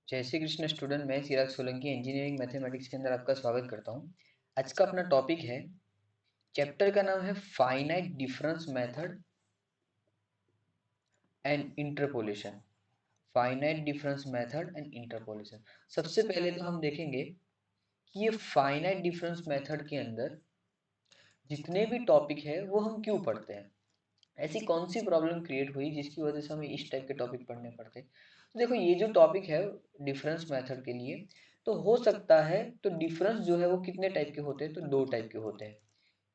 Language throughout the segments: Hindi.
जय श्री कृष्ण स्टूडेंट, मैं चिराग सोलंकी इंजीनियरिंग मैथमेटिक्स के अंदर आपका स्वागत करता हूं। आज का अपना टॉपिक है, चैप्टर का नाम है finite difference method and interpolation. Finite difference method and interpolation. सबसे पहले तो हम देखेंगे कि ये फाइनाइट डिफरेंस मेथड के अंदर जितने भी टॉपिक है वो हम क्यों पढ़ते हैं, ऐसी कौन सी प्रॉब्लम क्रिएट हुई जिसकी वजह से हमें इस टाइप के टॉपिक पढ़ने पड़ते। तो देखो, ये जो टॉपिक है डिफरेंस मेथड के लिए, तो हो सकता है, तो डिफरेंस जो है वो कितने टाइप के होते हैं, तो दो टाइप के होते हैं।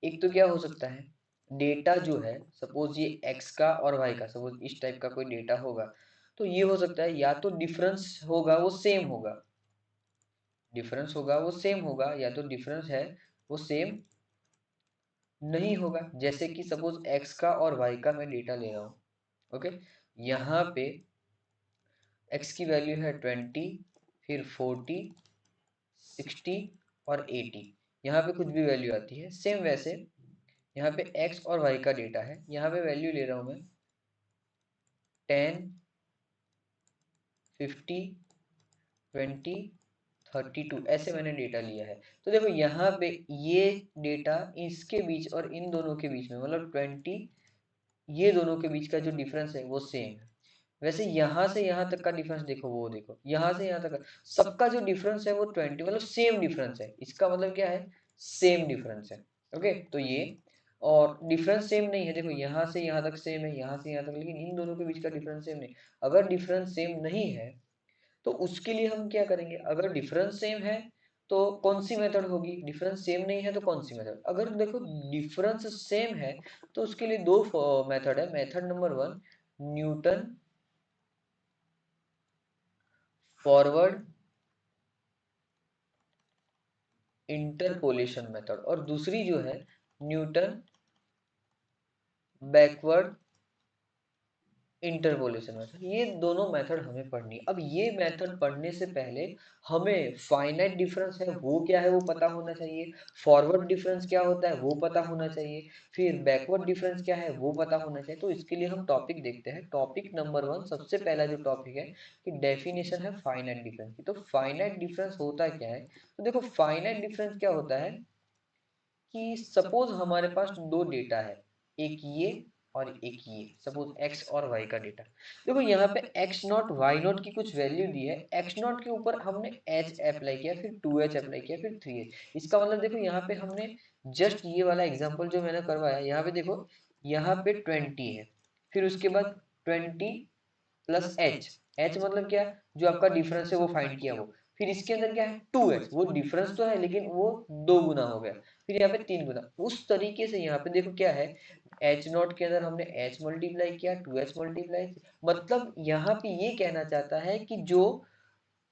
एक तो क्या हो सकता है, डेटा जो है, सपोज ये एक्स का और वाई का, सपोज इस टाइप का कोई डेटा होगा, तो ये हो सकता है या तो डिफरेंस होगा वो सेम होगा, डिफरेंस होगा वो सेम होगा, या तो डिफरेंस है वो सेम नहीं होगा। जैसे कि सपोज एक्स का और वाई का मैं डेटा ले रहा हूँ, ओके। यहाँ पे x की वैल्यू है 20, फिर 40, 60 और 80। यहाँ पे कुछ भी वैल्यू आती है। सेम वैसे यहाँ पे x और y का डेटा है, यहाँ पे वैल्यू ले रहा हूँ मैं 10, 50, 20, 32, ऐसे मैंने डेटा लिया है। तो देखो यहाँ पे ये डेटा इसके बीच और इन दोनों के बीच में, मतलब 20, ये दोनों के बीच का जो डिफरेंस है वो सेम है। वैसे यहाँ से यहाँ तक का डिफरेंस देखो, वो देखो यहाँ से यहाँ तक का सबका जो डिफरेंस है वो 20, मतलब सेम डिफरेंस है। इसका मतलब क्या है, सेम डिफरेंस है। ओके, तो ये और डिफरेंस सेम नहीं है, देखो यहाँ से यहाँ तक सेम है, यहाँ से यहाँ तक, लेकिन इन दोनों के बीच का डिफरेंस सेम नहीं। अगर डिफरेंस सेम नहीं है तो उसके लिए हम क्या करेंगे, अगर डिफरेंस सेम है तो कौन सी मेथड होगी, डिफरेंस सेम नहीं है तो कौन सी मेथड। अगर देखो डिफरेंस सेम है तो उसके लिए दो मेथड है। Method number 1, Newton forward interpolation method, और दूसरी जो है न्यूटन बैकवर्ड इंटरपोलेशन मेथड। ये दोनों मेथड हमें पढ़नी है। अब ये मेथड पढ़ने से पहले हमें फाइनाइट डिफरेंस है वो क्या है वो पता होना चाहिए, फॉरवर्ड डिफरेंस क्या होता है वो पता होना चाहिए, फिर बैकवर्ड डिफरेंस क्या है वो पता होना चाहिए। तो इसके लिए हम टॉपिक देखते हैं। टॉपिक नंबर 1, सबसे पहला जो टॉपिक है कि डेफिनेशन है फाइनाइट डिफरेंस की। तो फाइनाइट डिफरेंस होता क्या है, तो देखो फाइनाइट डिफरेंस क्या होता है कि सपोज हमारे पास दो डेटा है, एक ये और एक ये, सपोज एक्स और वाई का डेटा। देखो यहाँ पे एक्स नॉट वाई नॉट की कुछ वैल्यू दी है, एक्स नॉट के ऊपर हमने एच अप्लाई किया, फिर 2h अप्लाई किया, फिर 3h। इसका मतलब देखो यहाँ पे हमने जस्ट ये वाला एग्जांपल जो मैंने करवाया, यहाँ पे देखो यहाँ पे 20 है, फिर उसके बाद 20 प्लस एच। एच मतलब क्या, जो आपका डिफरेंस है वो फाइंड किया वो। फिर इसके अंदर क्या है 2h, वो डिफरेंस तो है लेकिन वो 2 गुना हो गया, फिर यहाँ पे 3 गुना। उस तरीके से यहाँ पे देखो क्या है, एच नॉट के अंदर हमने एच मल्टीप्लाई किया, 2h मल्टीप्लाई, मतलब यहाँ पे ये कहना चाहता है कि जो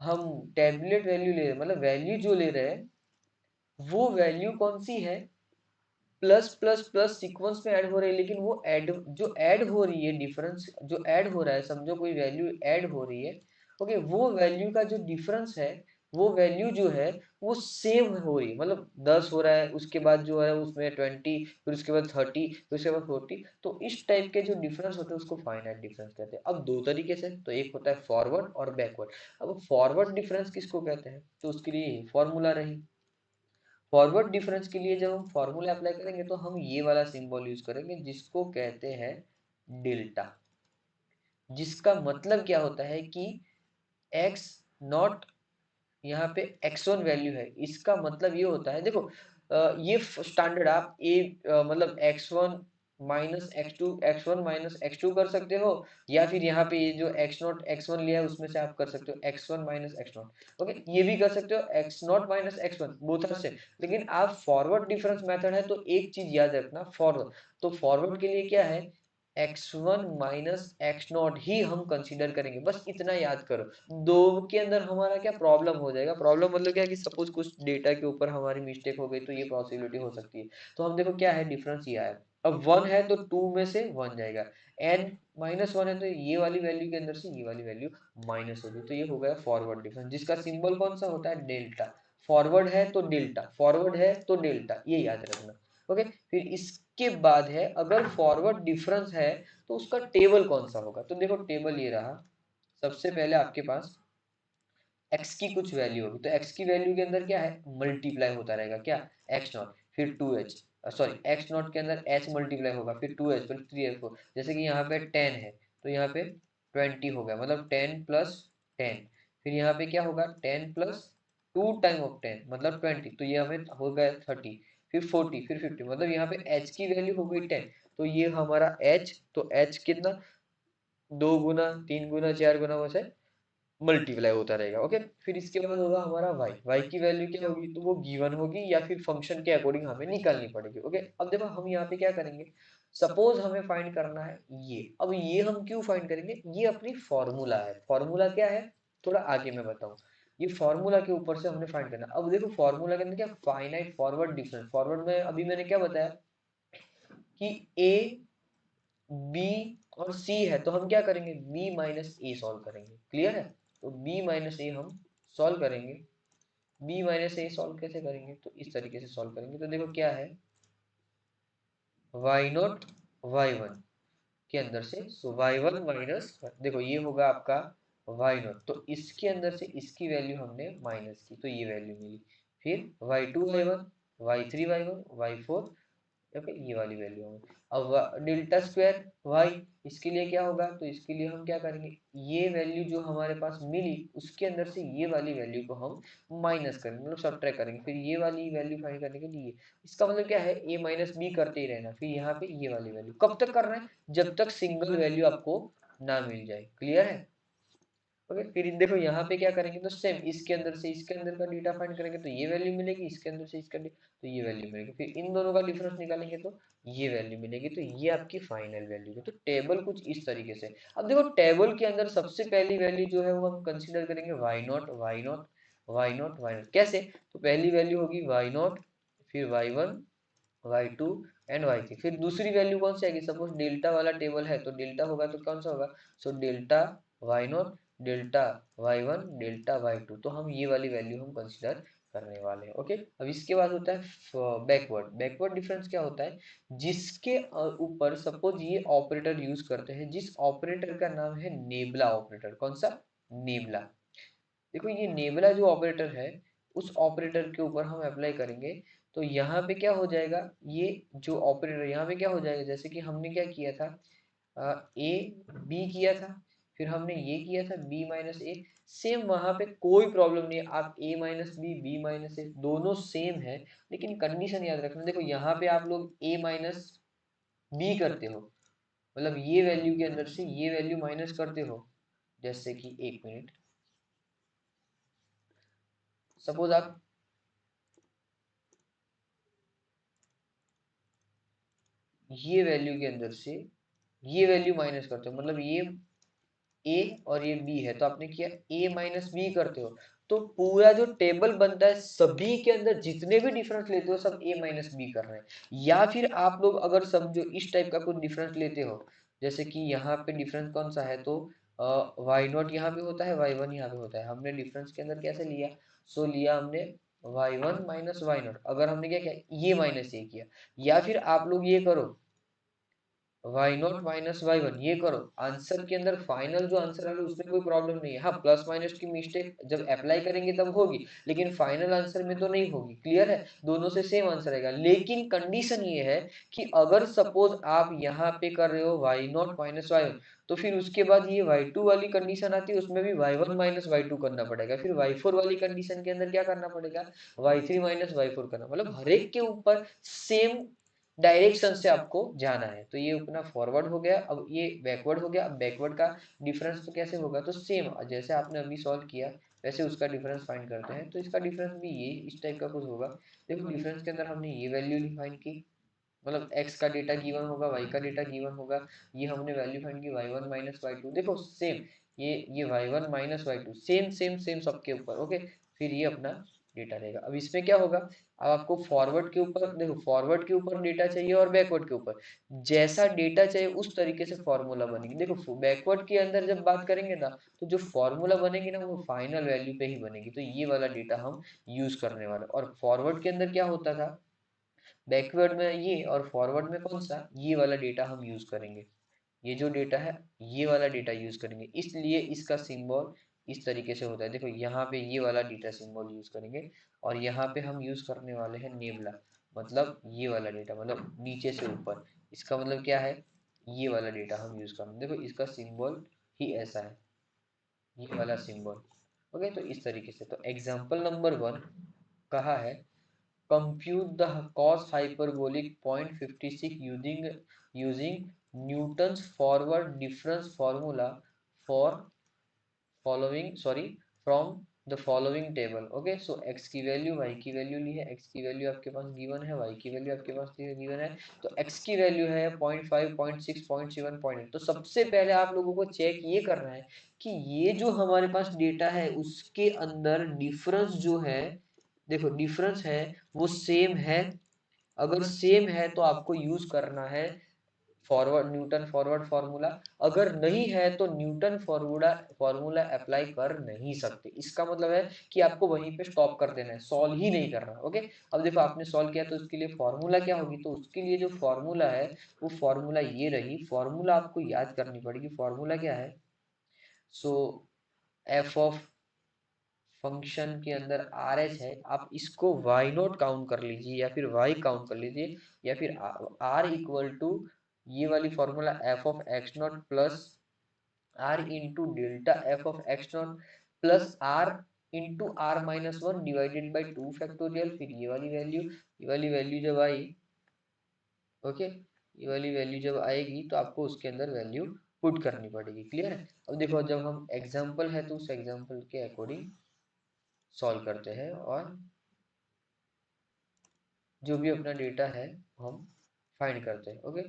हम टेबुलेट वैल्यू ले रहे हैं, मतलब वैल्यू जो ले रहे हैं वो वैल्यू कौन सी है, प्लस प्लस प्लस सीक्वेंस में ऐड हो रही है, लेकिन वो ऐड जो ऐड हो रही है, डिफरेंस जो ऐड हो रहा है, समझो कोई वैल्यू ऐड हो रही है, ओके, वो वैल्यू का जो डिफरेंस है, वो वैल्यू जो है वो सेम हो रही है। मतलब 10 हो रहा है, उसके बाद जो है उसमें 20, फिर उसके बाद 30, फिर उसके बाद 40। तो इस टाइप के जो डिफरेंस होते हैं उसको फाइनाइट डिफरेंस कहते हैं। अब दो तरीके से, तो एक होता है फॉरवर्ड और बैकवर्ड। अब फॉरवर्ड डिफरेंस किसको कहते हैं, तो उसके लिए फॉर्मूला रही। फॉरवर्ड डिफरेंस के लिए जब हम फॉर्मूला अप्लाई करेंगे तो हम ये वाला सिंबल यूज करेंगे जिसको कहते हैं डेल्टा, जिसका मतलब क्या होता है कि x नॉट, यहाँ पे x1 वैल्यू है, इसका मतलब ये होता है, देखो ये स्टैंडर्ड आप मतलब x1 minus x2, x1 minus x2 कर सकते हो, या फिर यहाँ पे ये जो x नॉट x1 लिया है उसमें से आप कर सकते हो x1 minus x not. Okay, ये भी कर सकते हो x naught minus x1, both are same. लेकिन आप फॉरवर्ड डिफरेंस मेथड है तो एक चीज याद रखना, फॉरवर्ड, तो फॉरवर्ड के लिए क्या है, x1 माइनस x नॉट ही हम कंसीडर करेंगे, बस इतना याद करो। दो के अंदर हमारा क्या प्रॉब्लम हो जाएगा, प्रॉब्लम मतलब क्या है कि सपोज कुछ डेटा के ऊपर हमारी मिस्टेक हो गई तो ये पॉसिबिलिटी हो सकती है। तो हम देखो क्या है, डिफरेंस ये आया। अब 1 है तो 2 में से 1 जाएगा, एन माइनस 1 है तो ये वाली वैल्यू के अंदर से ये वाली वैल्यू माइनस होगी। तो ये हो गया फॉरवर्ड डिफरेंस, जिसका सिंबल कौन सा होता है, डेल्टा। फॉरवर्ड है तो डेल्टा, फॉरवर्ड है तो डेल्टा, ये याद रखना। ओके, फिर इसके बाद है अगर फॉरवर्ड डिफरेंस है तो उसका टेबल कौन सा होगा। तो देखो टेबल ये रहा, सबसे पहले आपके पास x की कुछ वैल्यू होगी, तो x की वैल्यू के अंदर क्या है, मल्टीप्लाई होता रहेगा क्या, x नॉट, फिर 2h, सॉरी x नॉट के अंदर h मल्टीप्लाई होगा, फिर 2h, फिर 3h, जैसे कि यहाँ पे 10 है तो यहाँ पे 20 हो गया, मतलब 10 प्लस 10, फिर यहाँ पे क्या होगा 10 प्लस 2 टाइम ऑफ 10 मतलब 20, तो ये हमें हो गया 30, फिर 40, फिर 50, मतलब यहाँ पे h की वैल्यू हो गई 10, तो ये हमारा h, तो h कितना 2 गुना 3 गुना 4 गुना वैसे मल्टीप्लाई होता रहेगा। ओके, फिर इसके बाद होगा हमारा y की वैल्यू क्या होगी, तो वो गिवन होगी या फिर फंक्शन के अकॉर्डिंग हमें निकालनी पड़ेगी। ओके, अब देखो हम यहाँ पे क्या करेंगे, सपोज हमें फाइंड करना है ये, अब ये हम क्यों फाइंड करेंगे, ये अपनी फॉर्मूला है, फॉर्मूला क्या है थोड़ा आगे मैं बताऊं, ये फॉर्मूला के ऊपर से हमने फाइंड करना। अब देखो फॉर्मूला के अंदर क्या, फाइनाइट फॉरवर्ड डिफरेंस, फॉरवर्ड में अभी मैंने क्या बताया कि a b और c है, तो हम क्या करेंगे b माइनस ए सॉल्व करेंगे, क्लियर है, तो b माइनस ए हम सॉल्व करेंगे। b माइनस ए सॉल्व कैसे करेंगे, तो इस तरीके से सॉल्व करेंगे, तो देखो क्या है y नॉट y1 के अंदर से, सो y1 माइनस, देखो ये होगा आपका y नॉट, तो इसके अंदर से इसकी वैल्यू हमने माइनस की तो ये वैल्यू मिली, फिर y2 y1, y3 y1, y4, okay ये वाली वैल्यू होगी। अब डेल्टा स्क्वायर वाई, इसके लिए क्या होगा, तो इसके लिए हम क्या करेंगे, ये वैल्यू जो हमारे पास मिली उसके अंदर से ये वाली वैल्यू को हम माइनस करेंगे, मतलब सब्ट्रैक्ट करेंगे, फिर ये वाली वैल्यू फाइंड करने के लिए इसका मतलब क्या है, ए माइनस बी करते ही रहना, फिर यहाँ पे ये वाली वैल्यू कब तक करना है, जब तक सिंगल वैल्यू आपको ना मिल जाए, क्लियर है। ओके, फिर देखो यहाँ पे क्या करेंगे, तो सेम इसके अंदर से इसके अंदर का डेटा फाइंड करेंगे तो ये वैल्यू मिलेगी, इसके अंदर से इसका तो ये वैल्यू मिलेगी, फिर इन दोनों का डिफरेंस निकालेंगे तो ये वैल्यू मिलेगी, तो ये आपकी फाइनल वैल्यू है। तो टेबल कुछ इस तरीके से, अब देखो टेबल के अंदर सबसे पहली वैल्यू जो है वो हम कंसिडर करेंगे Y naught Y naught Y naught Y naught, कैसे, तो पहली वैल्यू होगी वाई नॉट, फिर वाई1 y2 एंड y3, फिर दूसरी वैल्यू कौन सी आएगी, सपोज डेल्टा वाला टेबल है तो डेल्टा होगा तो कौन सा होगा, so delta y0, delta y1, delta y2, तो हम ये वाली वैल्यू हम कंसीडर करने वाले हैं। ओके, अब इसके बाद होता है बैकवर्ड, बैकवर्ड डिफरेंस क्या होता है, जिसके ऊपर सपोज ये ऑपरेटर यूज करते हैं, जिस ऑपरेटर का नाम है नेबला ऑपरेटर, कौन सा, नेबला, देखो ये नेबला जो ऑपरेटर है उस ऑपरेटर के ऊपर हम अप्लाई करेंगे, तो यहाँ पे क्या हो जाएगा, ये जो ऑपरेटर यहाँ पे क्या हो जाएगा, जैसे कि हमने क्या किया था, ए बी किया था, फिर हमने ये किया था बी माइनस ए, सेम वहां पे कोई प्रॉब्लम नहीं है, आप ए माइनस बी बी माइनस ए दोनों सेम है, लेकिन कंडीशन याद रखना, देखो यहाँ पे आप लोग ए माइनस बी करते हो, मतलब ये वैल्यू के अंदर से ये वैल्यू माइनस करते हो, जैसे कि एक मिनट, सपोज आप ये वैल्यू के अंदर से ये वैल्यू माइनस करते हो, मतलब ये ए और ये बी है, तो आपने किया ए माइनस बी करते हो, तो पूरा जो टेबल बनता है सभी के अंदर जितने भी डिफरेंस लेते हो सब ए माइनस बी कर रहे हैं, या फिर आप लोग अगर समझो इस टाइप का कुछ डिफरेंस लेते हो, जैसे कि यहाँ पे डिफरेंस कौन सा है, तो वाई नॉट यहाँ पे होता है, वाई वन यहाँ पे होता है, हमने डिफरेंस के अंदर कैसे लिया, सो लिया हमने Y one minus Y naught, अगर हमने क्या किया ये माइनस ये किया, या फिर आप लोग ये करो Y naught minus Y one, ये करो, आंसर के अंदर फाइनल जो आंसर आएगा उसमें कोई प्रॉब्लम नहीं है, हाँ प्लस माइनस की मिस्टेक जब अप्लाई करेंगे तब होगी, लेकिन फाइनल आंसर में तो नहीं होगी, क्लियर है, दोनों से सेम आंसर आएगा, लेकिन कंडीशन ये है कि अगर सपोज आप यहाँ पे कर रहे हो Y naught minus Y one, तो फिर उसके बाद ये वाई टू वाली कंडीशन आती है, उसमें भी Y one minus Y two करना पड़ेगा, फिर वाई फोर वाली कंडीशन के अंदर क्या करना पड़ेगा, Y three minus Y four करना, मतलब हर एक के ऊपर सेम डायरेक्शन से आपको जाना है, तो ये अपना फॉरवर्ड हो गया, अब ये बैकवर्ड हो गया, अब बैकवर्ड का डिफरेंस तो कैसे होगा, तो सेम जैसे आपने अभी सॉल्व किया वैसे उसका डिफरेंस फाइंड करते हैं, तो इसका डिफरेंस भी ये इस टाइप का कुछ होगा, देखो डिफरेंस के अंदर हमने ये वैल्यू डिफाइन की, मतलब x का डेटा गिवन होगा, y का डेटा गिवन होगा, ये हमने वैल्यू फाइंड की y1 माइनस y2, देखो सेम ये y1 minus y2 same same same सबके ऊपर, ओके, फिर ये अपना डेटा रहेगा। अब इसमें क्या होगा, अब आपको फॉरवर्ड के ऊपर देखो, फॉरवर्ड के ऊपर डेटा चाहिए और बैकवर्ड के ऊपर जैसा डेटा चाहिए उस तरीके से फॉर्मूला बनेगी, देखो बैकवर्ड के अंदर जब बात करेंगे ना, तो जो फॉर्मूला बनेगी ना वो फाइनल वैल्यू पे ही बनेगी, तो ये वाला डेटा हम यूज करने वाले, और फॉरवर्ड के अंदर क्या होता था, बैकवर्ड में ये और फॉरवर्ड में कौन सा, ये वाला डेटा हम यूज करेंगे, ये जो डेटा है ये वाला डेटा यूज करेंगे, इसलिए इसका सिंबल इस तरीके से होता है। देखो यहाँ पे ये वाला डेटा सिंबल यूज करेंगे और यहाँ पे हम यूज करने वाले हैं नेबला, मतलब ये वाला डेटा, मतलब नीचे से ऊपर। इसका मतलब क्या है, ये वाला डेटा हम यूज करेंगे। देखो इसका सिंबल ही ऐसा है, ये वाला सिंबल। ओके, तो इस तरीके से। तो एग्जाम्पल नंबर 1 कहा है, compute the cos hyperbolic 0.56 using Newton's forward difference formula for following from the following table। Okay, so x की वैल्यू, y की वैल्यू ली है, x की वैल्यू आपके पास गिवन है, y की वैल्यू आपके पास गिवन है। तो x की वैल्यू है 0.5, 0.6, 0.7, 0.8। तो सबसे पहले आप लोगों को चेक ये करना है कि ये जो हमारे पास डेटा है उसके अंदर डिफरेंस जो है, देखो डिफरेंस है वो सेम है। अगर सेम है तो आपको यूज करना है फॉरवर्ड, न्यूटन फॉरवर्ड फार्मूला। अगर नहीं है तो न्यूटन फॉर्मूला फार्मूला अप्लाई कर नहीं सकते। इसका मतलब है कि आपको वहीं पे स्टॉप कर देना है, सॉल्व ही नहीं करना। ओके, अब देखो आपने सॉल्व किया तो उसके लिए फॉर्मूला क्या होगी, तो उसके लिए जो फॉर्मूला है वो फॉर्मूला ये रही। फॉर्मूला आपको याद करनी पड़ेगी। फॉर्मूला क्या है, सो एफ ऑफ फंक्शन के अंदर आर एच है, आप इसको वाई नॉट काउंट कर लीजिए या फिर वाई काउंट कर लीजिए, या फिर आर इक्वल टू ये वाली formula F of X naught plus R into delta F of X naught plus R into R minus one divided by 2 factorial. फिर ये वाली वैल्यू जब आई, ओके, ये वाली वैल्यू जब आएगी तो आपको उसके अंदर वैल्यू पुट करनी पड़ेगी। क्लियर है। अब देखो जब हम एग्जाम्पल है तो उस एग्जाम्पल के अकॉर्डिंग सॉल्व करते हैं और जो भी अपना डेटा है हम फाइंड करते हैं। ओके,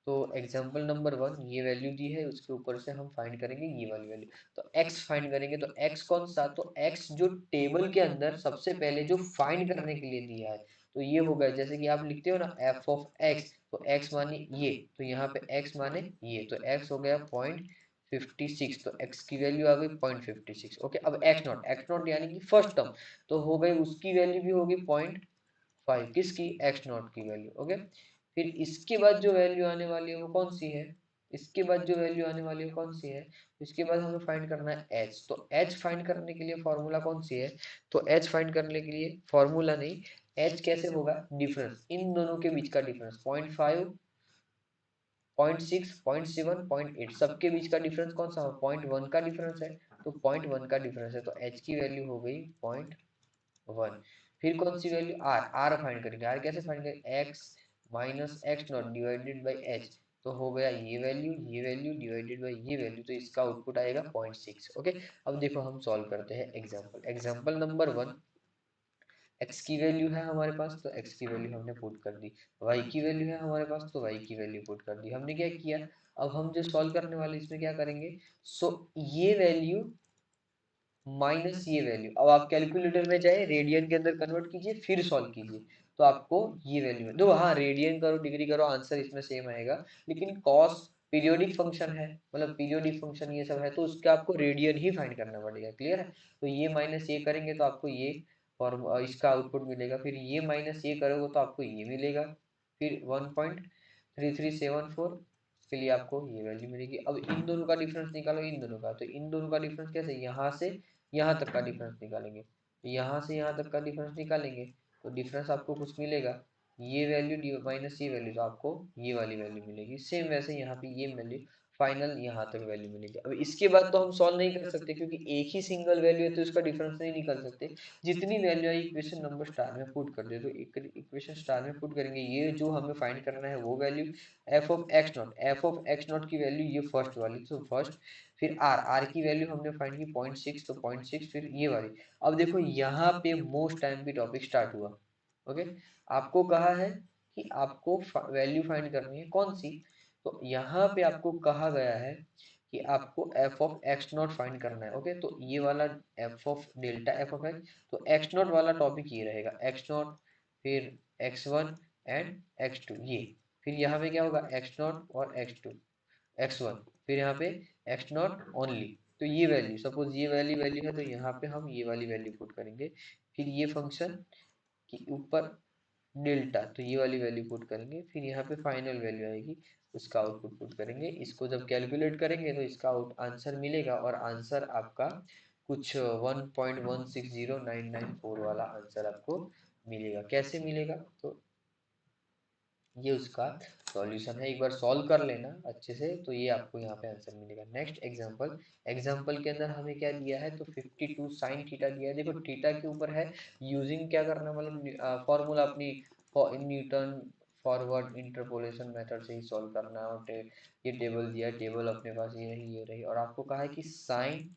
तो एग्जांपल नंबर 1 ये वैल्यू दी है, उसके ऊपर से हम फाइंड करेंगे ये वाली वैल्यू। तो x फाइंड करेंगे, तो x कौन सा, तो x जो टेबल के अंदर सबसे पहले जो फाइंड करने के लिए दिया है, तो ये होगा जैसे कि आप लिखते हो ना f ऑफ x, तो x माने ये, तो यहाँ पे x माने ये, तो x हो गया 0.56, तो x की वैल्यू आ गई 0.56। ओके, अब x नॉट यानी कि फर्स्ट टर्म, तो हो गई उसकी वैल्यू भी होगी 0.5, किसकी, x नॉट की वैल्यू। ओके, फिर इसके बाद जो वैल्यू आने वाली है वो कौन सी है, इसके बाद जो वैल्यू आने वाली है कौन सी है, इसके बाद हमें फाइंड करना है h। तो h फाइंड करने के लिए फॉर्मूला कौन सी है, तो h फाइंड करने के लिए फॉर्मूला नहीं, h कैसे होगा, डिफरेंस, इन दोनों के बीच का डिफरेंस 0.5, 0.6, 0.7, 0.8, सबके बीच का डिफरेंस कौन सा, 0.1 का डिफरेंस है, तो 0.1 का डिफरेंस है, तो h की वैल्यू हो गई 0.1। फिर कौन सी वैल्यू, आर फाइंड करेंगे। आर कैसे फाइंड करेंगे, x minus x not divided by H, तो हो गया ये वैल्यू डिवाइडेड बाई ये वैल्यू, तो इसका आउटपुट आएगा 0.6। ओके, अब देखो हम सॉल्व करते हैं एग्जांपल। एग्जांपल नंबर 1, एक्स की वैल्यू है हमारे पास, तो एक्स की वैल्यू हमने पुट कर दी। वाई की वैल्यू है हमारे पास, तो वाई की वैल्यू पुट कर दी। हमने क्या किया, अब हम जो सॉल्व करने वाले इसमें क्या करेंगे, सो ये वैल्यू माइनस ये वैल्यू, अब आप कैलकुलेटर में जाए रेडियन के अंदर कन्वर्ट कीजिए फिर सॉल्व कीजिए, तो आपको ये वैल्यू दो, हाँ रेडियन करो डिग्री करो आंसर इसमें सेम आएगा, लेकिन कॉस पीरियोडिक फंक्शन है, मतलब पीरियोडिक फंक्शन ये सब है, तो उसका आपको रेडियन ही फाइंड करना पड़ेगा। क्लियर है, तो ये माइनस ये करेंगे तो आपको ये और इसका आउटपुट मिलेगा, फिर ये माइनस ये करोगे तो आपको ये मिलेगा, फिर 1.3374 के लिए आपको ये वैल्यू मिलेगी। अब इन दोनों का डिफरेंस निकालो, इन दोनों का, तो इन दोनों का डिफरेंस कैसे, यहाँ से यहाँ तक का डिफरेंस निकालेंगे, तो यहाँ से यहाँ तक का डिफरेंस निकालेंगे तो डिफरेंस आपको कुछ मिलेगा, ये वैल्यू माइनस ये वैल्यू, तो आपको ये वाली वैल्यू मिलेगी। सेम वैसे यहाँ पे ये वैल्यू फाइनल यहाँ तक वैल्यू मिलेगी। अब इसके बाद तो हम सॉल्व नहीं कर सकते क्योंकि एक ही सिंगल वैल्यू है, तो इसका डिफरेंस नहीं निकाल सकते। जितनी वैल्यू आई इक्वेशन नंबर स्टार में पुट कर दे, तो इक्वेशन स्टार में पुट करेंगे, ये जो हमें फाइंड करना है वो value F of X not की वैल्यू ये फर्स्ट वाली, तो फर्स्ट, फिर आर की वैल्यू हमने फाइंड की 0.6, तो 0.6 फिर ये वाली। अब देखो यहाँ पे मोस्ट टाइम भी टॉपिक स्टार्ट हुआ। ओके, आपको कहा है कि आपको वैल्यू फाइंड करनी है कौन सी, तो यहाँ पे आपको कहा गया है कि आपको F of X naught find करना है। ओके, तो ये वाला F of delta F of X, तो एक्स नॉट वाला टॉपिक ये रहेगा, एक्स नॉट, फिर X one and X two, ये, फिर यहाँ पे क्या होगा एक्स नॉट और एक्स वन, फिर यहाँ पे एक्स नॉट ओनली। तो ये वैल्यू, सपोज ये वाली वैल्यू है, तो यहाँ पे हम ये वाली वैल्यू पुट करेंगे, फिर ये फंक्शन के ऊपर डेल्टा, तो ये वाली वैल्यू पुट करेंगे, फिर यहाँ पे फाइनल वैल्यू आएगी, उसका आउटपुट पुट करेंगे। इसको जब कैलकुलेट करेंगे तो इसका आंसर मिलेगा, और आंसर आपका कुछ 1.160994 वाला आंसर आपको मिलेगा। कैसे मिलेगा? तो ये उसका सॉल्यूशन है, एक बार सॉल्व कर लेना अच्छे से तो ये आपको यहाँ पे आंसर मिलेगा। नेक्स्ट एग्जांपल, एग्जांपल के अंदर हमें क्या दिया है, तो 52 साइन थीटा दिया है। देखो थीटा के ऊपर है यूजिंग क्या करना, मतलब फॉर्मूला अपनी न्यूटन फॉरवर्ड इंटरपोलेशन मेथड से ही सॉल्व करना है। और ये टेबल दिया है, टेबल अपने पास ये रही और आपको कहा है कि साइन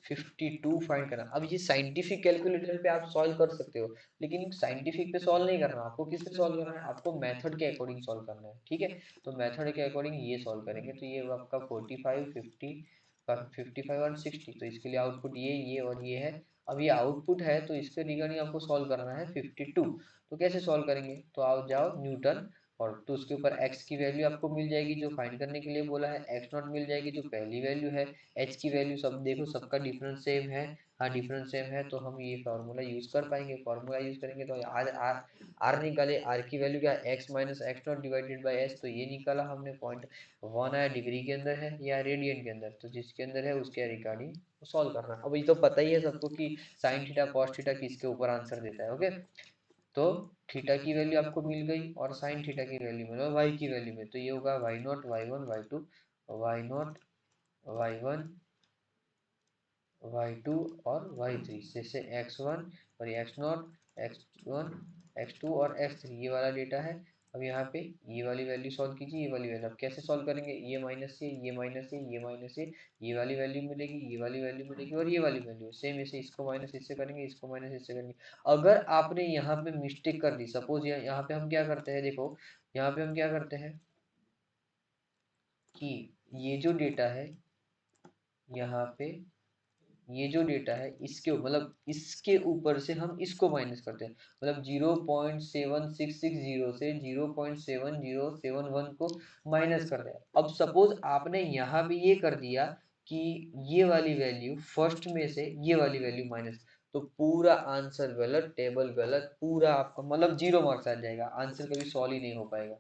52 फाइंड करना। अब ये साइंटिफिक कैलकुलेटर पे आप सॉल्व कर सकते हो, लेकिन साइंटिफिक पे सॉल्व नहीं करना, आपको किस पे सॉल्व करना है, आपको मेथड के अकॉर्डिंग सॉल्व करना है। ठीक है, तो मेथड के अकॉर्डिंग ये सॉल्व करेंगे तो ये आपका 45 50 55 और 60, तो इसके लिए आउटपुट ये और ये है। अब ये आउटपुट है तो इसके रिगार्डिंग आपको सॉल्व करना है 52। तो कैसे सॉल्व करेंगे, तो आओ जाओ न्यूटन, और तो उसके ऊपर x की वैल्यू आपको मिल जाएगी जो फाइंड करने के लिए बोला है, x नॉट मिल जाएगी जो पहली वैल्यू है, एच की वैल्यू सब देखो सबका डिफरेंस सेम है। हाँ डिफरेंस सेम है तो हम ये फार्मूला यूज कर पाएंगे। फार्मूला यूज करेंगे तो आर आर आर निकाले, आर की वैल्यू क्या है, x minus x not divided by H, तो ये निकाला हमने। 0.1 आया, डिग्री के अंदर है या रेडियन के अंदर, तो जिसके अंदर है उसके रिगार्डिंग सॉल्व करना। अब ये तो पता ही है सबको कि साइन थीटा कॉस थीटा किसके ऊपर आंसर देता है। ओके, तो थीटा की वैल्यू आपको मिल गई और साइन थीटा की वैल्यू मिला वाई की वैल्यू में, तो ये होगा Y naught Y one Y two, Y naught Y one y2 और y3, जैसे x1 और x0 x1 x2 और x3 ये वाला डेटा है। अब यहाँ पे ये वाली वैल्यू सॉल्व कीजिए, ये वाली वैल्यू अब कैसे सॉल्व करेंगे, ये माइनस से ये माइनस से ये माइनस से ये वाली वैल्यू मिलेगी, ये वाली वैल्यू मिलेगी और ये वाली वैल्यू सेम, ऐसे इसको माइनस इससे करेंगे, इसको माइनस इससे करेंगे। अगर आपने यहाँ पे मिस्टेक कर दी, सपोज यहाँ पे हम क्या करते हैं, देखो यहाँ पे हम क्या करते हैं कि ये जो डेटा है यहाँ पे, ये जो डेटा है इसके मतलब इसके ऊपर से हम इसको माइनस करते हैं, मतलब 0.7660 से 0.7071 को माइनस करते हैं। अब सपोज आपने यहाँ भी ये कर दिया कि ये वाली वैल्यू फर्स्ट में से ये वाली वैल्यू माइनस, तो पूरा आंसर गलत, टेबल गलत, पूरा आपका मतलब 0 मार्क्स आ जाएगा, आंसर कभी सॉल्व ही नहीं हो पाएगा,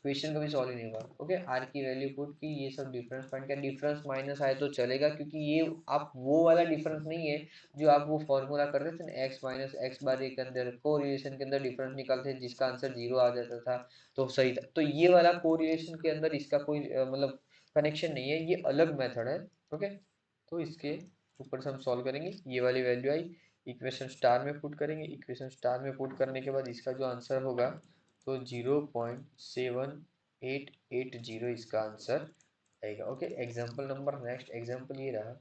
क्वेश्चन कभी सॉल्व ही नहीं होगा। ओके, आर की वैल्यू पुट की, ये सब डिफरेंस फाइंड किया, डिफरेंस माइनस आए तो चलेगा क्योंकि ये आप वो वाला डिफरेंस नहीं है जो आप वो फॉर्मूला करते थे ना, एक्स माइनस एक्स बार के अंदर कोरिलेशन के अंदर डिफरेंस निकालते थे जिसका आंसर 0 आ जाता था तो सही था। तो ये वाला कोरिलेशन के अंदर इसका कोई मतलब कनेक्शन नहीं है, ये अलग मेथड है। ओके, तो इसके ऊपर से हम सॉल्व करेंगे, ये वाली वैल्यू आई, इक्वेशन स्टार में पुट करेंगे, इक्वेशन स्टार में पुट करने के बाद इसका जो आंसर होगा तो 0.7880 इसका आंसर आएगा। Okay, example number, next example ये रहा,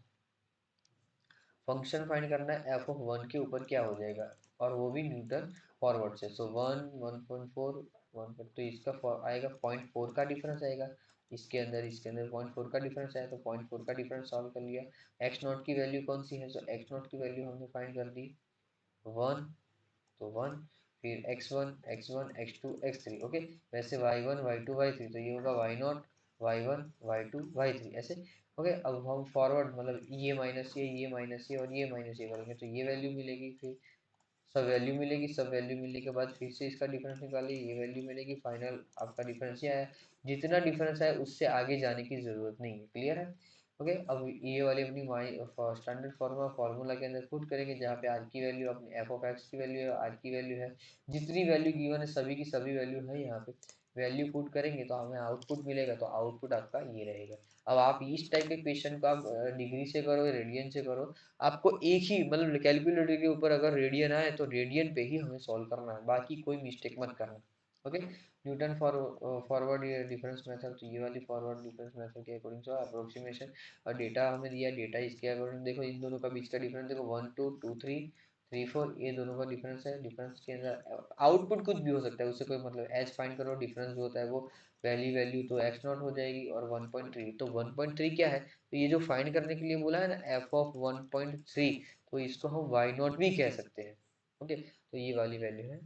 फंक्शन फाइंड करना है एफ ऑफ 1 के ऊपर क्या हो जाएगा, और वो भी न्यूटन फॉरवर्ड से। सो 1 1.4 1, तो इसका आएगा 0.4 का डिफरेंस आएगा, इसके अंदर 0.4 का डिफरेंस आया तो 0.4 का डिफरेंस सॉल्व कर लिया। एक्स नॉट की वैल्यू कौन सी है, तो एक्स नॉट की वैल्यू हमने फाइंड कर दी 1, तो 1, फिर x1 x1 x2 x3। Okay, वैसे y1 y2 y3, तो ये होगा y0 y1 y2 y3 ऐसे। ओके, अब हम फॉरवर्ड मतलब ये माइनस ये माइनस ये और ये माइनस ये करेंगे तो ये वैल्यू मिलेगी, फिर सब वैल्यू मिलेगी, सब वैल्यू मिलने के बाद फिर से इसका डिफरेंस निकालिए, ये वैल्यू मिलेगी, फाइनल आपका डिफरेंस ये आया। जितना डिफरेंस है उससे आगे जाने की जरूरत नहीं है, क्लियर है। ओके, अब ये वाली अपनी स्टैंडर्ड फार्मूला के अंदर पुट करेंगे जहाँ पे आर की वैल्यू अपनी एफ ऑफ एक्स की वैल्यू है, आर की वैल्यू है, जितनी वैल्यू गिवन है सभी की सभी वैल्यू है यहाँ पे, वैल्यू पुट करेंगे तो हमें आउटपुट मिलेगा, तो आउटपुट आपका ये रहेगा। अब आप इस टाइप के क्वेश्चन को आप डिग्री से करो, रेडियन से करो, आपको एक ही मतलब कैलकुलेटर के ऊपर अगर रेडियन आए तो रेडियन पे ही हमें सॉल्व करना है, बाकी कोई मिस्टेक मत करना। ओके, न्यूटन फॉरवर्ड ये डिफरेंस मेथड, तो ये वाली फॉरवर्ड डिफरेंस मेथड के अकॉर्डिंग से अप्रोक्सीमेशन, और डेटा हमें दिया, डेटा इसके अकॉर्डिंग देखो इन दोनों का बीच का डिफरेंस देखो 1 2 2 3 3 4, ये दोनों का डिफरेंस है, डिफरेंस के अंदर आउटपुट कुछ भी हो सकता है उससे कोई मतलब, एज फाइंड करो, डिफरेंस जो होता है वो पहली वैल्यू तो एक्स नॉट हो जाएगी और 1.3, तो 1.3 क्या है, तो ये जो फाइंड करने के लिए बोला है ना एफ ऑफ 1.3, तो इसको हम वाई नॉट भी कह सकते हैं। ओके, तो ये वाली वैल्यू है,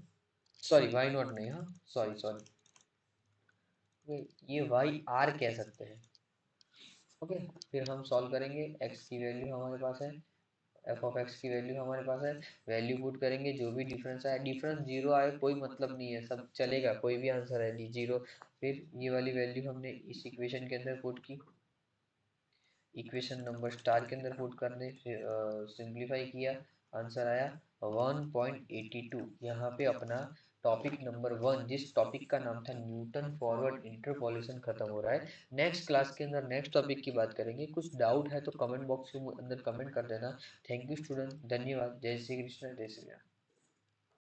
सॉरी वाई नॉट नहीं, हाँ सॉरी सॉरी, ये वाई आर कह सकते हैं। ओके, फिर हम सॉल्व करेंगे, एक्स की वैल्यू हमारे पास है, एफ ऑफ एक्स की वैल्यू हमारे पास है, वैल्यू पुट करेंगे, जो भी डिफरेंस आए, डिफरेंस 0 आए कोई मतलब नहीं है, सब चलेगा, कोई भी आंसर है 0। फिर ये वाली वैल्यू हमने इस इक्वेशन के अंदर पुट की, इक्वेशन नंबर स्टार के अंदर पुट कर दे, फिर सिंप्लीफाई किया, आंसर आया 1.82। यहाँ पे अपना टॉपिक नंबर 1, जिस टॉपिक का नाम था न्यूटन फॉरवर्ड इंटरपोलेशन, खत्म हो रहा है। नेक्स्ट क्लास के अंदर नेक्स्ट टॉपिक की बात करेंगे। कुछ डाउट है तो कमेंट बॉक्स के अंदर कमेंट कर देना। थैंक यू स्टूडेंट, धन्यवाद। जय श्री कृष्ण, जय श्री राम।